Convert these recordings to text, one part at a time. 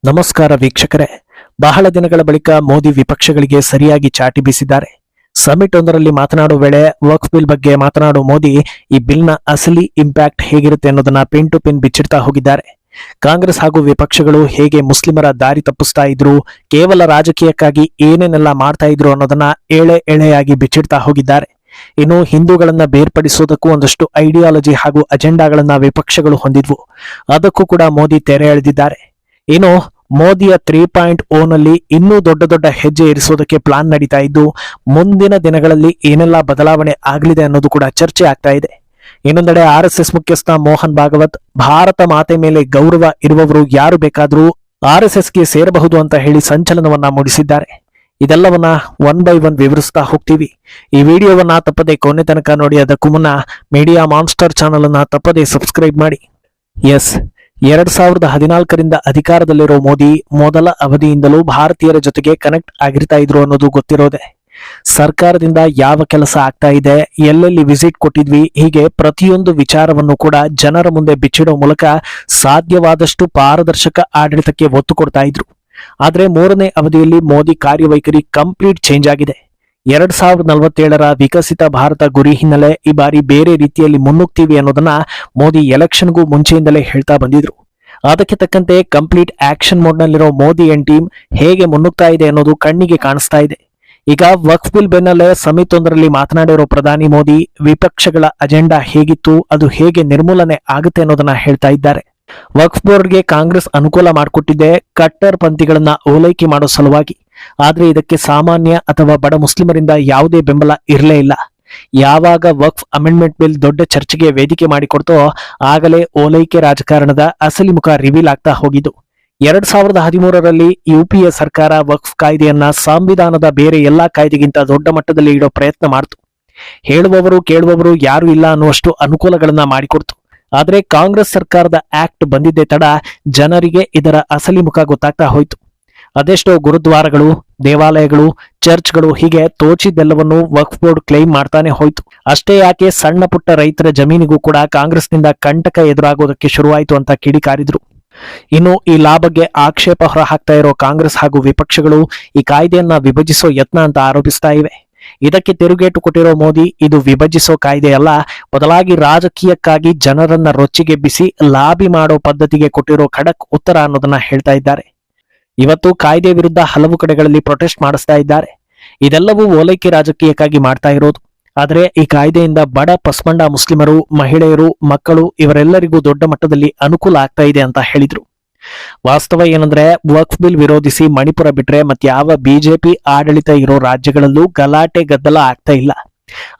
ನಮಸ್ಕಾರ ವೀಕ್ಷಕರೇ. ಬಹಳ ದಿನಗಳ ಬಳಿಕ ಮೋದಿ ವಿಪಕ್ಷಗಳಿಗೆ ಸರಿಯಾಗಿ ಚಾಟಿ ಬೀಸಿದ್ದಾರೆ. ಸಮಿಟ್ ಒಂದರಲ್ಲಿ ಮಾತನಾಡುವ ವೇಳೆ ವಕ್ಫ್ ಬಿಲ್ ಬಗ್ಗೆ ಮಾತನಾಡುವ ಮೋದಿ ಈ ಬಿಲ್ನ ಅಸಲಿ ಇಂಪ್ಯಾಕ್ಟ್ ಹೇಗಿರುತ್ತೆ ಅನ್ನೋದನ್ನ ಪಿನ್ ಟು ಪಿನ್ ಬಿಚ್ಚಿಡ್ತಾ ಹೋಗಿದ್ದಾರೆ. ಕಾಂಗ್ರೆಸ್ ಹಾಗೂ ವಿಪಕ್ಷಗಳು ಹೇಗೆ ಮುಸ್ಲಿಮರ ದಾರಿ ತಪ್ಪಿಸ್ತಾ ಇದ್ರು, ಕೇವಲ ರಾಜಕೀಯಕ್ಕಾಗಿ ಏನೇನೆಲ್ಲ ಮಾಡ್ತಾ ಇದ್ರು ಅನ್ನೋದನ್ನ ಎಳೆಯಾಗಿ ಬಿಚ್ಚಿಡ್ತಾ ಹೋಗಿದ್ದಾರೆ. ಇನ್ನು ಹಿಂದೂಗಳನ್ನ ಬೇರ್ಪಡಿಸೋದಕ್ಕೂ ಒಂದಷ್ಟು ಐಡಿಯಾಲಜಿ ಹಾಗೂ ಅಜೆಂಡಾಗಳನ್ನ ವಿಪಕ್ಷಗಳು ಹೊಂದಿದ್ವು. ಅದಕ್ಕೂ ಕೂಡ ಮೋದಿ ತೆರೆ ಎಳೆದಿದ್ದಾರೆ. ಇನ್ನು ಮೋದಿಯ 3.0 ನಲ್ಲಿ ಇನ್ನೂ ದೊಡ್ಡ ಹೆಜ್ಜೆ ಇರಿಸೋದಕ್ಕೆ ಪ್ಲಾನ್ ನಡೀತಾ ಇದ್ದು, ಮುಂದಿನ ದಿನಗಳಲ್ಲಿ ಏನೆಲ್ಲ ಬದಲಾವಣೆ ಆಗಲಿದೆ ಅನ್ನೋದು ಕೂಡ ಚರ್ಚೆ ಆಗ್ತಾ ಇದೆ. ಇನ್ನೊಂದೆಡೆ RSS ಮುಖ್ಯಸ್ಥ ಮೋಹನ್ ಭಾಗವತ್, ಭಾರತ ಮಾತೆ ಮೇಲೆ ಗೌರವ ಇರುವವರು ಯಾರು ಬೇಕಾದ್ರೂ RSSಗೆ ಸೇರಬಹುದು ಅಂತ ಹೇಳಿ ಸಂಚಲನವನ್ನ ಮೂಡಿಸಿದ್ದಾರೆ. ಇದೆಲ್ಲವನ್ನ ಒನ್ ಬೈ ಒನ್ ವಿವರಿಸ್ತಾ ಹೋಗ್ತೀವಿ. ಈ ವಿಡಿಯೋವನ್ನ ತಪ್ಪದೆ ಕೊನೆ ತನಕ ನೋಡಿ. ಅದಕ್ಕೂ ಮುನ್ನ ಮೀಡಿಯಾ ಮಾನ್ಸ್ಟರ್ ಚಾನಲ್ ಅನ್ನ ತಪ್ಪದೆ ಸಬ್ಸ್ಕ್ರೈಬ್ ಮಾಡಿ. 2014ರಿಂದ ಅಧಿಕಾರದಲ್ಲಿರೋ ಮೋದಿ ಮೊದಲ ಅವಧಿಯಿಂದಲೂ ಭಾರತೀಯರ ಜೊತೆಗೆ ಕನೆಕ್ಟ್ ಆಗಿರ್ತಾ ಇದ್ರು ಅನ್ನೋದು ಗೊತ್ತಿರೋದೆ. ಸರ್ಕಾರದಿಂದ ಯಾವ ಕೆಲಸ ಆಗ್ತಾ ಇದೆ, ಎಲ್ಲೆಲ್ಲಿ ವಿಸಿಟ್ ಕೊಟ್ಟಿದ್ವಿ, ಹೀಗೆ ಪ್ರತಿಯೊಂದು ವಿಚಾರವನ್ನು ಕೂಡ ಜನರ ಮುಂದೆ ಬಿಚ್ಚಿಡೋ ಮೂಲಕ ಸಾಧ್ಯವಾದಷ್ಟು ಪಾರದರ್ಶಕ ಆಡಳಿತಕ್ಕೆ ಒತ್ತು ಕೊಡ್ತಾ ಇದ್ರು. ಆದ್ರೆ 3ನೇ ಅವಧಿಯಲ್ಲಿ ಮೋದಿ ಕಾರ್ಯವೈಖರಿ ಕಂಪ್ಲೀಟ್ ಚೇಂಜ್ ಆಗಿದೆ. 2047ರ ವಿಕಸಿತ ಭಾರತ ಗುರಿ ಹಿನ್ನೆಲೆ ಈ ಬಾರಿ ಬೇರೆ ರೀತಿಯಲ್ಲಿ ಮುನ್ನುಗ್ತೀವಿ ಅನ್ನೋದನ್ನ ಮೋದಿ ಎಲೆಕ್ಷನ್ಗೂ ಮುಂಚೆಯಿಂದಲೇ ಹೇಳ್ತಾ ಬಂದಿದ್ರು. ಅದಕ್ಕೆ ತಕ್ಕಂತೆ ಕಂಪ್ಲೀಟ್ ಆಕ್ಷನ್ ಮೋಡ್ ನಲ್ಲಿರೋ ಮೋದಿ ಅಂಡ್ ಟೀಮ್ ಹೇಗೆ ಮುನ್ನುಗ್ತಾ ಇದೆ ಅನ್ನೋದು ಕಣ್ಣಿಗೆ ಕಾಣಿಸ್ತಾ ಇದೆ. ಈಗ ವಕ್ಫ್ ಬಿಲ್ ಬೆನ್ನಲ್ಲೇ ಸಮಿಟ್ ಒಂದರಲ್ಲಿ ಮಾತನಾಡಿರೋ ಪ್ರಧಾನಿ ಮೋದಿ ವಿಪಕ್ಷಗಳ ಅಜೆಂಡಾ ಹೇಗಿತ್ತು, ಅದು ಹೇಗೆ ನಿರ್ಮೂಲನೆ ಆಗುತ್ತೆ ಅನ್ನೋದನ್ನ ಹೇಳ್ತಾ ಇದ್ದಾರೆ. ವಕ್ಫ್ ಬೋರ್ಡ್ಗೆ ಕಾಂಗ್ರೆಸ್ ಅನುಕೂಲ ಮಾಡಿಕೊಟ್ಟಿದ್ದೆ ಕಟ್ಟರ್ ಪಂಥಿಗಳನ್ನ ಓಲೈಕೆ ಮಾಡೋ ಸಲುವಾಗಿ. ಆದ್ರೆ ಇದಕ್ಕೆ ಸಾಮಾನ್ಯ ಅಥವಾ ಬಡ ಮುಸ್ಲಿಮರಿಂದ ಯಾವುದೇ ಬೆಂಬಲ ಇರಲೇ ಇಲ್ಲ. ಯಾವಾಗ ವಕ್ಫ್ ಅಮೆಂಡ್ಮೆಂಟ್ ಬಿಲ್ ದೊಡ್ಡ ಚರ್ಚೆಗೆ ವೇದಿಕೆ ಮಾಡಿಕೊಡ್ತೋ ಆಗಲೇ ಓಲೈಕೆ ರಾಜಕಾರಣದ ಅಸಲಿ ಮುಖ ರಿವೀಲ್ ಆಗ್ತಾ ಹೋಗಿದ್ದು. 2013ರಲ್ಲಿ UPA ಸರ್ಕಾರ ವಕ್ಫ್ ಕಾಯ್ದೆಯನ್ನ ಸಂವಿಧಾನದ ಬೇರೆ ಎಲ್ಲಾ ಕಾಯ್ದೆಗಿಂತ ದೊಡ್ಡ ಮಟ್ಟದಲ್ಲಿ ಇಡೋ ಪ್ರಯತ್ನ ಮಾಡ್ತು. ಹೇಳುವವರು ಕೇಳುವವರು ಯಾರು ಇಲ್ಲ ಅನ್ನುವಷ್ಟು ಅನುಕೂಲಗಳನ್ನ ಮಾಡಿಕೊಡ್ತು. ಆದ್ರೆ ಕಾಂಗ್ರೆಸ್ ಸರ್ಕಾರದ ಆಕ್ಟ್ ಬಂದಿದ್ದೇ ತಡ ಜನರಿಗೆ ಇದರ ಅಸಲಿ ಮುಖ ಗೊತ್ತಾಗ್ತಾ ಹೋಯ್ತು. ಅದೆಷ್ಟೋ ಗುರುದ್ವಾರಗಳು, ದೇವಾಲಯಗಳು, ಚರ್ಚ್ಗಳು, ಹೀಗೆ ತೋಚಿದ್ದೆಲ್ಲವನ್ನು ವಕ್ಫ್ ಬೋರ್ಡ್ ಕ್ಲೈಮ್ ಮಾಡ್ತಾನೆ ಹೋಯ್ತು. ಅಷ್ಟೇ ಯಾಕೆ, ಸಣ್ಣ ಪುಟ್ಟ ರೈತರ ಜಮೀನಿಗೂ ಕೂಡ ಕಾಂಗ್ರೆಸ್ನಿಂದ ಕಂಟಕ ಎದುರಾಗೋದಕ್ಕೆ ಶುರುವಾಯಿತು ಅಂತ ಕಿಡಿಕಾರಿದ್ರು. ಇನ್ನು ಈ ಬಗ್ಗೆ ಆಕ್ಷೇಪ ಹೊರ ಹಾಕ್ತಾ ಇರೋ ಕಾಂಗ್ರೆಸ್ ಹಾಗೂ ವಿಪಕ್ಷಗಳು ಈ ಕಾಯ್ದೆಯನ್ನ ವಿಭಜಿಸೋ ಯತ್ನ ಅಂತ ಆರೋಪಿಸ್ತಾ ಇವೆ. ಇದಕ್ಕೆ ತಿರುಗೇಟು ಕೊಟ್ಟಿರೋ ಮೋದಿ, ಇದು ವಿಭಜಿಸೋ ಕಾಯ್ದೆಯಲ್ಲ, ಬದಲಾಗಿ ರಾಜಕೀಯಕ್ಕಾಗಿ ಜನರನ್ನ ರೊಚ್ಚಿಗೆಬ್ಬಿಸಿ ಲಾಬಿ ಮಾಡೋ ಪದ್ಧತಿಗೆ ಕೊಟ್ಟಿರೋ ಖಡಕ್ ಉತ್ತರ ಅನ್ನೋದನ್ನ ಹೇಳ್ತಾ ಇದ್ದಾರೆ. ಇವತ್ತು ಕಾಯ್ದೆ ವಿರುದ್ಧ ಹಲವು ಕಡೆಗಳಲ್ಲಿ ಪ್ರೊಟೆಸ್ಟ್ ಮಾಡಿಸ್ತಾ ಇದ್ದಾರೆ. ಇದೆಲ್ಲವೂ ಓಲೈಕೆ ರಾಜಕೀಯಕ್ಕಾಗಿ ಮಾಡ್ತಾ ಇರೋದು. ಆದ್ರೆ ಈ ಕಾಯ್ದೆಯಿಂದ ಬಡ ಪಸ್ಮಂಡ ಮುಸ್ಲಿಮರು, ಮಹಿಳೆಯರು, ಮಕ್ಕಳು ಇವರೆಲ್ಲರಿಗೂ ದೊಡ್ಡ ಮಟ್ಟದಲ್ಲಿ ಅನುಕೂಲ ಆಗ್ತಾ ಇದೆ ಅಂತ ಹೇಳಿದ್ರು. ವಾಸ್ತವ ಏನಂದ್ರೆ, ವಕ್ಫ್ ಬಿಲ್ ವಿರೋಧಿಸಿ ಮಣಿಪುರ ಬಿಟ್ರೆ ಮತ್ಯಾವ ಬಿಜೆಪಿ ಆಡಳಿತ ಇರೋ ರಾಜ್ಯಗಳಲ್ಲೂ ಗಲಾಟೆ ಗದ್ದಲ ಆಗ್ತಾ ಇಲ್ಲ.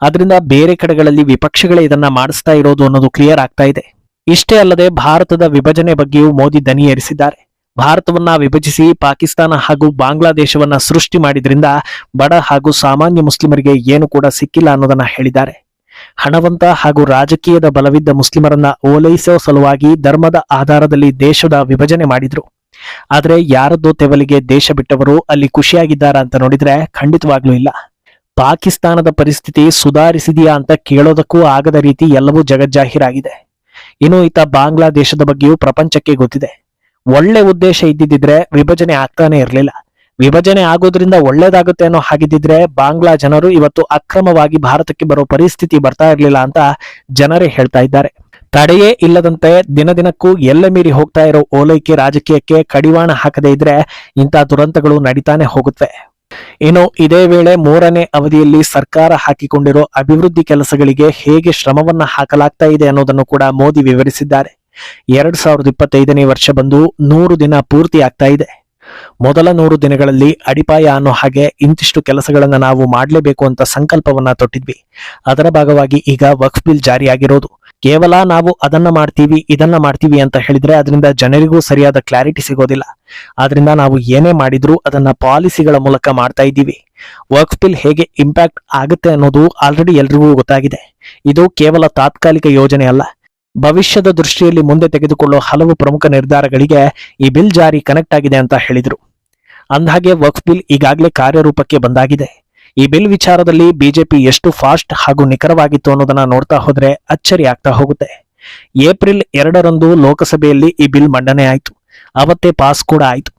ಆದ್ರಿಂದ ಬೇರೆ ಕಡೆಗಳಲ್ಲಿ ವಿಪಕ್ಷಗಳೇ ಇದನ್ನ ಮಾಡಿಸ್ತಾ ಇರೋದು ಅನ್ನೋದು ಕ್ಲಿಯರ್ ಆಗ್ತಾ ಇದೆ. ಇಷ್ಟೇ ಅಲ್ಲದೆ ಭಾರತದ ವಿಭಜನೆ ಬಗ್ಗೆಯೂ ಮೋದಿ ದನಿ ಏರಿಸಿದ್ದಾರೆ. ಭಾರತವನ್ನ ವಿಭಜಿಸಿ ಪಾಕಿಸ್ತಾನ ಹಾಗೂ ಬಾಂಗ್ಲಾದೇಶವನ್ನ ಸೃಷ್ಟಿ ಮಾಡಿದ್ರಿಂದ ಬಡ ಹಾಗೂ ಸಾಮಾನ್ಯ ಮುಸ್ಲಿಮರಿಗೆ ಏನು ಕೂಡ ಸಿಕ್ಕಿಲ್ಲ ಅನ್ನೋದನ್ನ ಹೇಳಿದ್ದಾರೆ. ಹಣವಂತ ಹಾಗೂ ರಾಜಕೀಯದ ಬಲವಿದ್ದ ಮುಸ್ಲಿಮರನ್ನ ಓಲೈಸೋ ಸಲುವಾಗಿ ಧರ್ಮದ ಆಧಾರದಲ್ಲಿ ದೇಶದ ವಿಭಜನೆ ಮಾಡಿದ್ರು. ಆದ್ರೆ ಯಾರದ್ದೋ ತೆವಲಿಗೆ ದೇಶ ಬಿಟ್ಟವರು ಅಲ್ಲಿ ಖುಷಿಯಾಗಿದ್ದಾರಾ ಅಂತ ನೋಡಿದ್ರೆ ಖಂಡಿತವಾಗ್ಲೂ ಇಲ್ಲ. ಪಾಕಿಸ್ತಾನದ ಪರಿಸ್ಥಿತಿ ಸುಧಾರಿಸಿದೆಯಾ ಅಂತ ಕೇಳೋದಕ್ಕೂ ಆಗದ ರೀತಿ ಎಲ್ಲವೂ ಜಗಜ್ಜಾಹೀರಾಗಿದೆ. ಇನ್ನು ಈತ ಬಾಂಗ್ಲಾದೇಶದ ಬಗ್ಗೆಯೂ ಪ್ರಪಂಚಕ್ಕೆ ಗೊತ್ತಿದೆ. ಒಳ್ಳೆ ಉದ್ದೇಶ ಇದ್ದಿದ್ರೆ ವಿಭಜನೆ ಆಗ್ತಾನೆ ಇರಲಿಲ್ಲ. ವಿಭಜನೆ ಆಗೋದ್ರಿಂದ ಒಳ್ಳೇದಾಗುತ್ತೆ ಅನ್ನೋ ಹಾಗಿದ್ದಿದ್ರೆ ಬಾಂಗ್ಲಾ ಜನರು ಇವತ್ತು ಅಕ್ರಮವಾಗಿ ಭಾರತಕ್ಕೆ ಬರೋ ಪರಿಸ್ಥಿತಿ ಬರ್ತಾ ಇರಲಿಲ್ಲ ಅಂತ ಜನರೇ ಹೇಳ್ತಾ ಇದ್ದಾರೆ. ತಡೆಯೇ ಇಲ್ಲದಂತೆ ದಿನದಿನಕ್ಕೂ ಎಲ್ಲೆ ಮೀರಿ ಹೋಗ್ತಾ ಇರೋ ಓಲೈಕೆ ರಾಜಕೀಯಕ್ಕೆ ಕಡಿವಾಣ ಹಾಕದೇ ಇದ್ರೆ ಇಂಥ ದುರಂತಗಳು ನಡೀತಾನೆ ಹೋಗುತ್ತವೆ. ಇನ್ನು ಇದೇ ವೇಳೆ 3ನೇ ಅವಧಿಯಲ್ಲಿ ಸರ್ಕಾರ ಹಾಕಿಕೊಂಡಿರೋ ಅಭಿವೃದ್ಧಿ ಕೆಲಸಗಳಿಗೆ ಹೇಗೆ ಶ್ರಮವನ್ನ ಹಾಕಲಾಗ್ತಾ ಇದೆ ಅನ್ನೋದನ್ನು ಕೂಡ ಮೋದಿ ವಿವರಿಸಿದ್ದಾರೆ. 2025ನೇ ವರ್ಷ ಬಂದು 100 ದಿನ ಪೂರ್ತಿ ಆಗ್ತಾ ಇದೆ. ಮೊದಲ 100 ದಿನಗಳಲ್ಲಿ ಅಡಿಪಾಯ ಅನ್ನೋ ಹಾಗೆ ಇಂತಿಷ್ಟು ಕೆಲಸಗಳನ್ನ ನಾವು ಮಾಡಲೇಬೇಕು ಅಂತ ಸಂಕಲ್ಪವನ್ನ ತೊಟ್ಟಿದ್ವಿ. ಅದರ ಭಾಗವಾಗಿ ಈಗ ವಕ್ಫ್ ಬಿಲ್ ಜಾರಿಯಾಗಿರೋದು. ಕೇವಲ ನಾವು ಅದನ್ನ ಮಾಡ್ತೀವಿ ಇದನ್ನ ಮಾಡ್ತೀವಿ ಅಂತ ಹೇಳಿದ್ರೆ ಅದರಿಂದ ಜನರಿಗೂ ಸರಿಯಾದ ಕ್ಲಾರಿಟಿ ಸಿಗೋದಿಲ್ಲ. ಆದ್ರಿಂದ ನಾವು ಏನೇ ಮಾಡಿದ್ರೂ ಅದನ್ನ ಪಾಲಿಸಿಗಳ ಮೂಲಕ ಮಾಡ್ತಾ ಇದ್ದೀವಿ. ವಕ್ಫ್ ಬಿಲ್ ಹೇಗೆ ಇಂಪ್ಯಾಕ್ಟ್ ಆಗುತ್ತೆ ಅನ್ನೋದು ಆಲ್ರೆಡಿ ಎಲ್ರಿಗೂ ಗೊತ್ತಾಗಿದೆ. ಇದು ಕೇವಲ ತಾತ್ಕಾಲಿಕ ಯೋಜನೆ ಅಲ್ಲ, ಭವಿಷ್ಯದ ದೃಷ್ಟಿಯಲ್ಲಿ ಮುಂದೆ ತೆಗೆದುಕೊಳ್ಳೋ ಹಲವು ಪ್ರಮುಖ ನಿರ್ಧಾರಗಳಿಗೆ ಈ ಬಿಲ್ ಜಾರಿ ಕನೆಕ್ಟ್ ಆಗಿದೆ ಅಂತ ಹೇಳಿದ್ರು. ಅಂದಹಾಗೆ ವಕ್ಫ್ ಬಿಲ್ ಈಗಾಗಲೇ ಕಾರ್ಯರೂಪಕ್ಕೆ ಬಂದಾಗಿದೆ. ಈ ಬಿಲ್ ವಿಚಾರದಲ್ಲಿ ಬಿಜೆಪಿ ಎಷ್ಟು ಫಾಸ್ಟ್ ಹಾಗೂ ನಿಖರವಾಗಿತ್ತು ಅನ್ನೋದನ್ನ ನೋಡ್ತಾ ಹೋದ್ರೆ ಅಚ್ಚರಿ ಆಗ್ತಾ ಹೋಗುತ್ತೆ. ಏಪ್ರಿಲ್ 2ರಂದು ಲೋಕಸಭೆಯಲ್ಲಿ ಈ ಬಿಲ್ ಮಂಡನೆ ಆಯಿತು. ಅವತ್ತೇ ಪಾಸ್ ಕೂಡ ಆಯಿತು.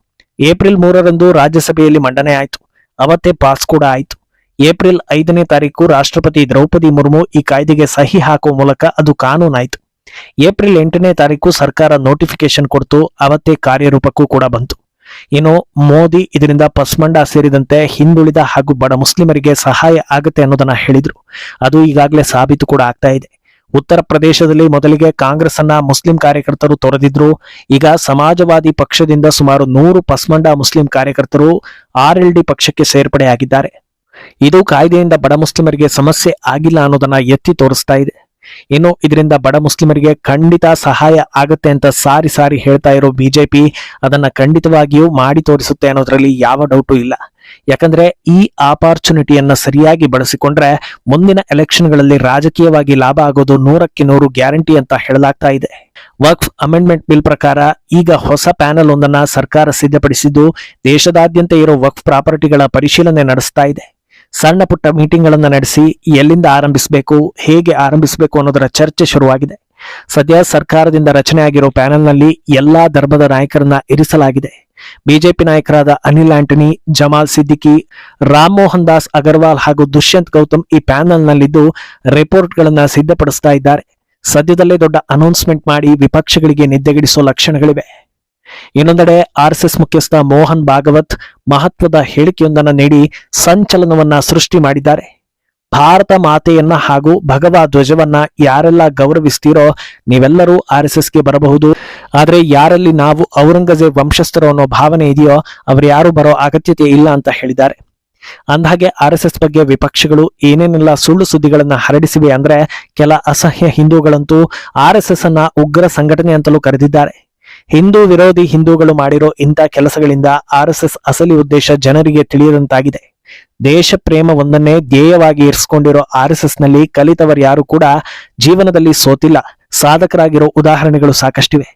ಏಪ್ರಿಲ್ 3ರಂದು ರಾಜ್ಯಸಭೆಯಲ್ಲಿ ಮಂಡನೆ ಆಯಿತು. ಅವತ್ತೇ ಪಾಸ್ ಕೂಡ ಆಯಿತು. ಏಪ್ರಿಲ್ 5ನೇ ತಾರೀಕು ರಾಷ್ಟ್ರಪತಿ ದ್ರೌಪದಿ ಮುರ್ಮು ಈ ಕಾಯ್ದೆಗೆ ಸಹಿ ಹಾಕುವ ಮೂಲಕ ಅದು ಕಾನೂನಾಯಿತು. ಏಪ್ರಿಲ್ 8ನೇ ತಾರೀಕು ಸರ್ಕಾರ ನೋಟಿಫಿಕೇಶನ್ ಕೊಡ್ತು. ಅವತ್ತೇ ಕಾರ್ಯರೂಪಕ್ಕೂ ಕೂಡ ಬಂತು. ಇನ್ನು ಮೋದಿ ಇದರಿಂದ ಪಸ್ಮಂಡ ಸೇರಿದಂತೆ ಹಿಂದುಳಿದ ಹಾಗೂ ಬಡ ಮುಸ್ಲಿಮರಿಗೆ ಸಹಾಯ ಆಗುತ್ತೆ ಅನ್ನೋದನ್ನ ಹೇಳಿದ್ರು. ಅದು ಈಗಾಗಲೇ ಸಾಬೀತು ಕೂಡ ಆಗ್ತಾ ಇದೆ. ಉತ್ತರ ಪ್ರದೇಶದಲ್ಲಿ ಮೊದಲಿಗೆ ಕಾಂಗ್ರೆಸ್ ಅನ್ನ ಮುಸ್ಲಿಂ ಕಾರ್ಯಕರ್ತರು ತೊರೆದಿದ್ರು. ಈಗ ಸಮಾಜವಾದಿ ಪಕ್ಷದಿಂದ ಸುಮಾರು 100 ಪಸ್ಮಂಡ ಮುಸ್ಲಿಂ ಕಾರ್ಯಕರ್ತರು RLD ಪಕ್ಷಕ್ಕೆ ಸೇರ್ಪಡೆಯಾಗಿದ್ದಾರೆ. ಇದು ಕಾಯ್ದೆಯಿಂದ ಬಡ ಮುಸ್ಲಿಮರಿಗೆ ಸಮಸ್ಯೆ ಆಗಿಲ್ಲ ಅನ್ನೋದನ್ನ ಎತ್ತಿ ತೋರಿಸ್ತಾ ಇದೆ. ಇನ್ನು ಇದರಿಂದ ಬಡ ಮುಸ್ಲಿಮರಿಗೆ ಖಂಡಿತ ಸಹಾಯ ಆಗತ್ತೆ ಅಂತ ಸಾರಿ ಸಾರಿ ಹೇಳ್ತಾ ಇರೋ ಬಿಜೆಪಿ ಅದನ್ನ ಖಂಡಿತವಾಗಿಯೂ ಮಾಡಿ ತೋರಿಸುತ್ತೆ ಅನ್ನೋದ್ರಲ್ಲಿ ಯಾವ ಡೌಟು ಇಲ್ಲ. ಯಾಕಂದ್ರೆ ಈ ಆಪರ್ಚುನಿಟಿಯನ್ನ ಸರಿಯಾಗಿ ಬಳಸಿಕೊಂಡ್ರೆ ಮುಂದಿನ ಎಲೆಕ್ಷನ್ಗಳಲ್ಲಿ ರಾಜಕೀಯವಾಗಿ ಲಾಭ ಆಗೋದು 100ಕ್ಕೆ 100 ಗ್ಯಾರಂಟಿ ಅಂತ ಹೇಳಲಾಗ್ತಾ ಇದೆ. ವಕ್ಫ್ ಅಮೆಂಡ್ಮೆಂಟ್ ಬಿಲ್ ಪ್ರಕಾರ ಈಗ ಹೊಸ ಪ್ಯಾನೆಲ್ ಒಂದನ್ನ ಸರ್ಕಾರ ಸಿದ್ಧಪಡಿಸಿದ್ದು ದೇಶದಾದ್ಯಂತ ಇರೋ ವಕ್ಫ್ ಪ್ರಾಪರ್ಟಿಗಳ ಪರಿಶೀಲನೆ ನಡೆಸ್ತಾ ಇದೆ. ಸಣ್ಣ ಪುಟ್ಟ ಮೀಟಿಂಗ್ ಗಳನ್ನ ನಡೆಸಿ ಎಲ್ಲಿಂದ ಆರಂಭಿಸಬೇಕು, ಹೇಗೆ ಆರಂಭಿಸಬೇಕು ಅನ್ನೋದರ ಚರ್ಚೆ ಶುರುವಾಗಿದೆ. ಸದ್ಯ ಸರ್ಕಾರದಿಂದ ರಚನೆ ಆಗಿರೋ ಪ್ಯಾನೆಲ್ ನಲ್ಲಿ ಎಲ್ಲಾ ಧರ್ಮದ ನಾಯಕರನ್ನ ಇರಿಸಲಾಗಿದೆ. ಬಿಜೆಪಿ ನಾಯಕರಾದ ಅನಿಲ್ ಆಂಟನಿ, ಜಮಾಲ್ ಸಿದ್ದಿಕಿ, ರಾಮ್ ಮೋಹನ್ ದಾಸ್ ಅಗರ್ವಾಲ್ ಹಾಗೂ ದುಷ್ಯಂತ್ ಗೌತಮ್ ಈ ಪ್ಯಾನೆಲ್ ನಲ್ಲಿದ್ದು ರಿಪೋರ್ಟ್ ಗಳನ್ನ ಸಿದ್ಧಪಡಿಸ್ತಾ ಇದ್ದಾರೆ. ಸದ್ಯದಲ್ಲೇ ದೊಡ್ಡ ಅನೌನ್ಸ್ಮೆಂಟ್ ಮಾಡಿ ವಿಪಕ್ಷಗಳಿಗೆ ನಿದ್ದೆಗೆಡಿಸೋ ಲಕ್ಷಣಗಳಿವೆ. ಇನ್ನೊಂದೆಡೆ RSS ಮುಖ್ಯಸ್ಥ ಮೋಹನ್ ಭಾಗವತ್ ಮಹತ್ವದ ಹೇಳಿಕೆಯೊಂದನ್ನು ನೀಡಿ ಸಂಚಲನವನ್ನ ಸೃಷ್ಟಿ ಮಾಡಿದ್ದಾರೆ. ಭಾರತ ಮಾತೆಯನ್ನ ಹಾಗೂ ಭಗವಾ ಧ್ವಜವನ್ನ ಯಾರೆಲ್ಲ ಗೌರವಿಸ್ತೀರೋ ನೀವೆಲ್ಲರೂ RSSಗೆ ಬರಬಹುದು. ಆದ್ರೆ ಯಾರಲ್ಲಿ ನಾವು ಔರಂಗಜೇಬ್ ವಂಶಸ್ಥರು ಅನ್ನೋ ಭಾವನೆ ಇದೆಯೋ ಅವರು ಯಾರು ಬರೋ ಅಗತ್ಯತೆ ಇಲ್ಲ ಅಂತ ಹೇಳಿದ್ದಾರೆ. ಅಂದಹಾಗೆ RSS ಬಗ್ಗೆ ವಿಪಕ್ಷಗಳು ಏನೇನೆಲ್ಲ ಸುಳ್ಳು ಸುದ್ದಿಗಳನ್ನ ಹರಡಿಸಿವೆ ಅಂದ್ರೆ ಕೆಲ ಅಸಹ್ಯ ಹಿಂದೂಗಳಂತೂ RSS ಅನ್ನ ಉಗ್ರ ಸಂಘಟನೆ ಅಂತಲೂ ಕರೆದಿದ್ದಾರೆ. ಹಿಂದೂ ವಿರೋಧಿ ಹಿಂದೂಗಳು ಮಾಡಿರೋ ಇಂಥ ಕೆಲಸಗಳಿಂದ RSS ಅಸಲಿ ಉದ್ದೇಶ ಜನರಿಗೆ ತಿಳಿಯದಂತಾಗಿದೆ. ದೇಶ ಪ್ರೇಮ ಒಂದನ್ನೇ ಧ್ಯೇಯವಾಗಿ ಇರಿಸಿಕೊಂಡಿರೋ RSS ನಲ್ಲಿ ಕಲಿತವರು ಯಾರು ಕೂಡ ಜೀವನದಲ್ಲಿ ಸೋತಿಲ್ಲ. ಸಾಧಕರಾಗಿರೋ ಉದಾಹರಣೆಗಳು ಸಾಕಷ್ಟಿವೆ.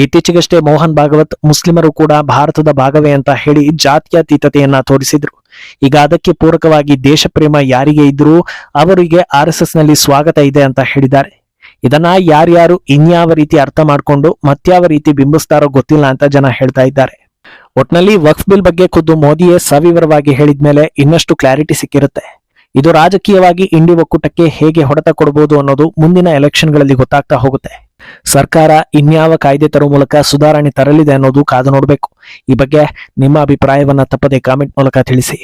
ಇತ್ತೀಚೆಗಷ್ಟೇ ಮೋಹನ್ ಭಾಗವತ್ ಮುಸ್ಲಿಮರು ಕೂಡ ಭಾರತದ ಭಾಗವೇ ಅಂತ ಹೇಳಿ ಜಾತ್ಯತೀತತೆಯನ್ನ ತೋರಿಸಿದ್ರು. ಈಗ ಅದಕ್ಕೆ ಪೂರಕವಾಗಿ ದೇಶ ಪ್ರೇಮ ಯಾರಿಗೆ ಇದ್ರೂ ಅವರಿಗೆ RSS ನಲ್ಲಿ ಸ್ವಾಗತ ಇದೆ ಅಂತ ಹೇಳಿದ್ದಾರೆ. ಇದನ್ನ ಯಾರ್ಯಾರು ಇನ್ಯಾವ ರೀತಿ ಅರ್ಥ ಮಾಡ್ಕೊಂಡು ಮತ್ಯಾವ ರೀತಿ ಬಿಂಬಿಸ್ತಾರೋ ಗೊತ್ತಿಲ್ಲ ಅಂತ ಜನ ಹೇಳ್ತಾ ಇದ್ದಾರೆ. ಒಟ್ನಲ್ಲಿ ವಕ್ಫ್ ಬಿಲ್ ಬಗ್ಗೆ ಖುದ್ದು ಮೋದಿಯೇ ಸವಿವರವಾಗಿ ಹೇಳಿದ್ಮೇಲೆ ಇನ್ನಷ್ಟು ಕ್ಲಾರಿಟಿ ಸಿಕ್ಕಿರುತ್ತೆ. ಇದು ರಾಜಕೀಯವಾಗಿ ಇಂಡಿ ಒಕ್ಕೂಟಕ್ಕೆ ಹೇಗೆ ಹೊಡೆತ ಕೊಡಬಹುದು ಅನ್ನೋದು ಮುಂದಿನ ಎಲೆಕ್ಷನ್ಗಳಲ್ಲಿ ಗೊತ್ತಾಗ್ತಾ ಹೋಗುತ್ತೆ. ಸರ್ಕಾರ ಇನ್ಯಾವ ಕಾಯ್ದೆ ತರುವ ಮೂಲಕ ಸುಧಾರಣೆ ತರಲಿದೆ ಅನ್ನೋದು ಕಾದು ನೋಡಬೇಕು. ಈ ಬಗ್ಗೆ ನಿಮ್ಮ ಅಭಿಪ್ರಾಯವನ್ನ ತಪ್ಪದೆ ಕಾಮೆಂಟ್ ಮೂಲಕ ತಿಳಿಸಿ.